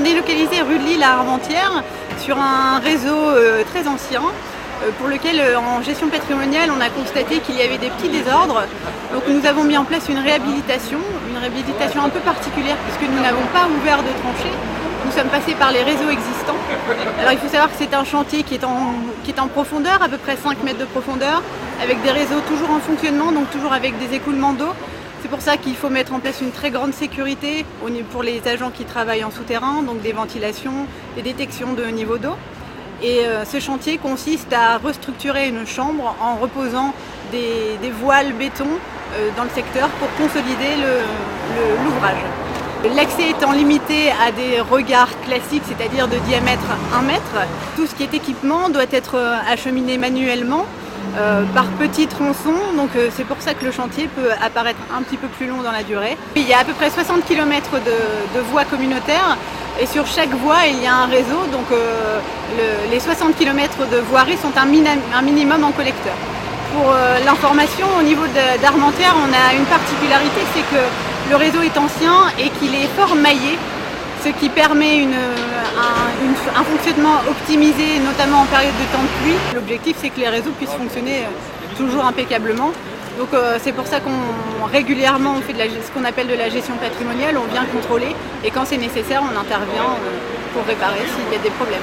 délocalisé rue de Lille à Armentières sur un réseau très ancien pour lequel en gestion patrimoniale on a constaté qu'il y avait des petits désordres. Donc nous avons mis en place une réhabilitation un peu particulière puisque nous n'avons pas ouvert de tranchée. Nous sommes passés par les réseaux existants. Alors il faut savoir que c'est un chantier qui est en profondeur, à peu près 5 mètres de profondeur, avec des réseaux toujours en fonctionnement, donc toujours avec des écoulements d'eau. C'est pour ça qu'il faut mettre en place une très grande sécurité pour les agents qui travaillent en souterrain, donc des ventilations, des détections de niveau d'eau. Et ce chantier consiste à restructurer une chambre en reposant des voiles béton dans le secteur pour consolider l'ouvrage. L'accès étant limité à des regards classiques, c'est-à-dire de diamètre 1 mètre, tout ce qui est équipement doit être acheminé manuellement par petits tronçons, donc c'est pour ça que le chantier peut apparaître un petit peu plus long dans la durée. Il y a à peu près 60 km de voies communautaires et sur chaque voie il y a un réseau, donc les 60 km de voirie sont un minimum en collecteur. Pour l'information, au niveau d'Armentières, on a une particularité, c'est que le réseau est ancien et qu'il est fort maillé, ce qui permet un fonctionnement optimisé, notamment en période de temps de pluie. L'objectif, c'est que les réseaux puissent fonctionner toujours impeccablement. Donc c'est pour ça qu'on régulièrement on fait ce qu'on appelle de la gestion patrimoniale, on vient contrôler et quand c'est nécessaire, on intervient pour réparer s'il y a des problèmes.